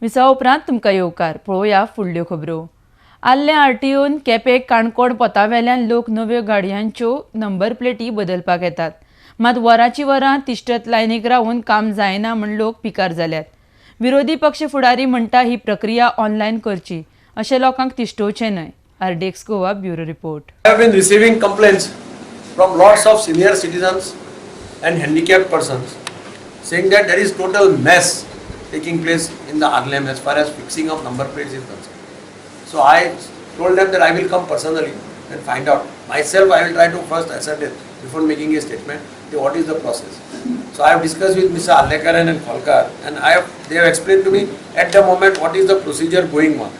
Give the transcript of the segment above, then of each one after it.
विसा उपरांत तुमकां येवकार पळोवया फुडल्यो खबरो. आल्ल्या आरटीओन केपें काणकोण पोतावेल्यान लोक नव्यो गाडयांच्यो नंबर प्लेटी बदलपाक येतात. मात वरांची वरां तिश्टत लायनीक रावन काम जायना म्हूण लोक पिकार जाल्यात. विरोधी पक्ष फुडारी म्हणटा ही प्रक्रिया ऑनलायन करची अशें लोकांक तिश्टोवचें न्हय. RDX Goa bureau report. I have been receiving complaints from lots of senior citizens and handicapped persons saying that there is total mess taking place in the RLM as far as fixing of number plates is concerned. So I told them that I will come personally and find out. Myself, I will try to first ascertain before making a statement what is the process. So I have discussed with Mr. Allekaran and Kholkar, and they have explained to me at the moment what is the procedure going on.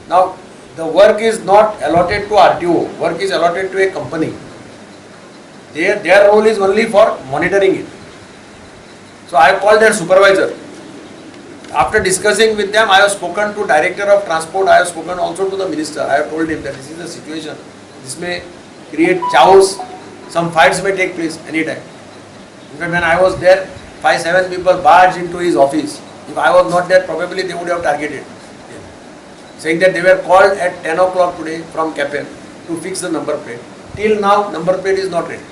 Now, the work is not allotted to RTO, work is allotted to a company. Their role is only for monitoring it. So I have called their supervisor. After discussing with them, I have spoken to Director of Transport, I have spoken also to the Minister. I have told him that this is the situation. This may create chaos, some fights may take place anytime. In fact, when I was there, 5-7 people barged into his office. If I was not there, probably they would have targeted. Saying that they were called at 10 o'clock today from Capel to fix the number plate. Till now, number plate is not ready.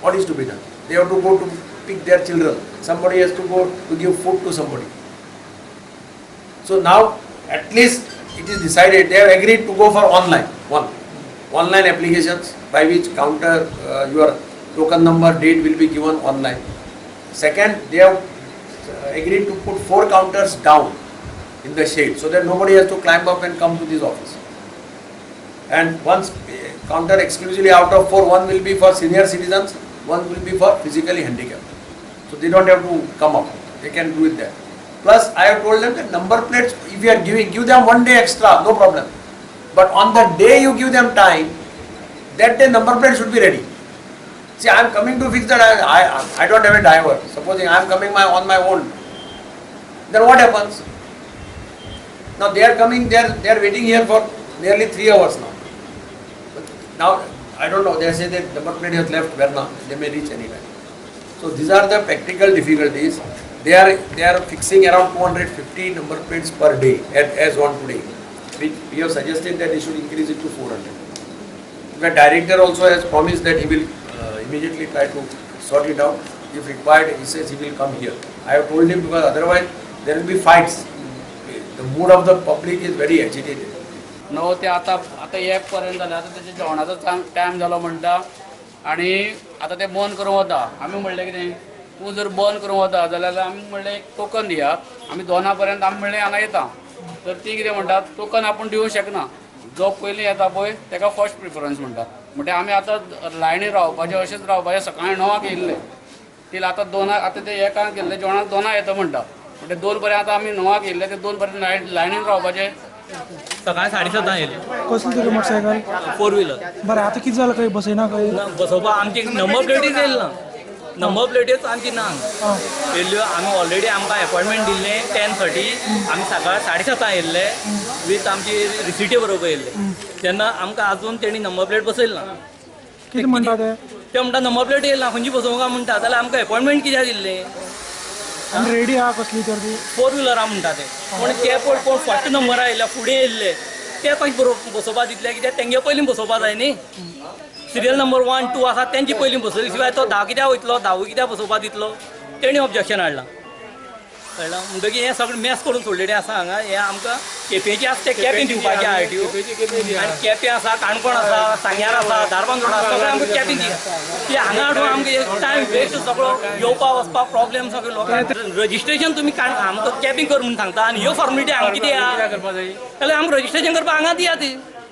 What is to be done? They have to go to pick their children. Somebody has to go to give food to somebody. So now, at least it is decided, they have agreed to go for online. Online applications by which counter your token number, date will be given online. Second, they have agreed to put 4 counters down in the shade so that nobody has to climb up and come to this office. And one counter exclusively out of 4, one will be for senior citizens, one will be for physically handicapped. So they don't have to come up, they can do it there. Plus I have told them that number plates, if you are give them 1 day extra, no problem. But on the day you give them time, that day number plate should be ready. See, I am coming to fix that, I don't have a driver. Supposing I am coming on my own, then what happens? Now they are coming, they are waiting here for nearly 3 hours now. Now I don't know, they say that number plate has left Verna, they may reach anytime. So these are the practical difficulties. They are fixing around 250 number plates per day as on today. We have suggested that they should increase it to 400. The director also has promised that he will immediately try to sort it out. If required, he says he will come here. I have told him because otherwise there will be fights. The mood of the public is very agitated. नो ते आता एक पर्यंत जालें आतां तेजे जेवणाचो time जालो म्हणटा आनी आतां ते बंद करूं वता. आमी म्हणलें कितें तूं जर बंद करूं वता जाल्यार आमी म्हणलें एक टोकन दियात. आमी 2 पर्यंत आमी म्हणलें हांगा येता. तर ती कितें म्हणटात टोकन आपूण दिवंक शकना. जो पयलीं येता पळय ताका फर्स्ट प्रिफरन्स म्हणटात. म्हणजे आमी आतां लायनी रावपाचें अशेंच रावपाचें. सकाळीं 9 येयल्ले तील आतां 2 आतां ते 1 गेल्ले जेवणाक 2 येता म्हणटा. म्हणजे 2 पर्यंत आतां आमी 9 येयल्ले ते 2 पर्यंत लायनीन रावपाचें. सकाळी 7:30 येयले. कसली तुजी मोटरसायकल? 4 व्हिलर. बरें आतां कितें जालां खंय बसयना खंय? बसोवपा आमची नंबर प्लेटीच येयली ना. नंबर प्लेटीच आमची ना. येयल्ल्यो आमी ऑलरेडी आमकां अपॉयंटमेंट दिल्लें 10:30. आमी सकाळी 7:30 येयल्ले वीथ आमची रिसिटी बरोबर येयल्ले. तेन्ना आमकां आजून तेणी नंबर प्लेट बसयली ना. कितें म्हणटा ते म्हणटा नंबर प्लेट येयला खंयची बसोवंक म्हणटा. जाल्यार आमकां अपॉयंटमेंट कित्याक दिल्लें? आनी रेडी आहा कसली तर ती? 4 व्हिलरां म्हणटा ते. पूण ते कोण फस्ट नंबर आयल्या फुडें येयल्ले ते कशें बसोवपा दितले कित्याक तेंगे पयलीं बसोवपा जाय न्ही. सिरियल नंबर 1, 2 आसा तेंची पयलीं बसयली शिवाय तो 10 कित्याक वयतलो 10 कित्याक बसोवपा दितलो. तेणी ऑब्जेक्शन हाडलां. कळ्ळां म्हणटकीर हें सगळें मॅस करून सोडलेलें आसा हांगा. हें आमकां केपेंचें आसा तें केपें दिवपाचें आरटीओ आनी केपें आसा काणकोण आसा सांग्यार आसा धारबांदोड आसा सगळें आमकां केपें दिया. ती हांगा हाडून आमकां टायम वेस्ट सगळो येवपा वचपाक प्रॉब्लेम सगळे लोकांक. रजिस्ट्रेशन तुमी आमकां केपें कर म्हूण सांगता आनी ह्यो फॉर्मेलिटी हांगा कितें आहा जाल्यार आमकां रजिस्ट्रेशन करपाक हांगा दिया ती.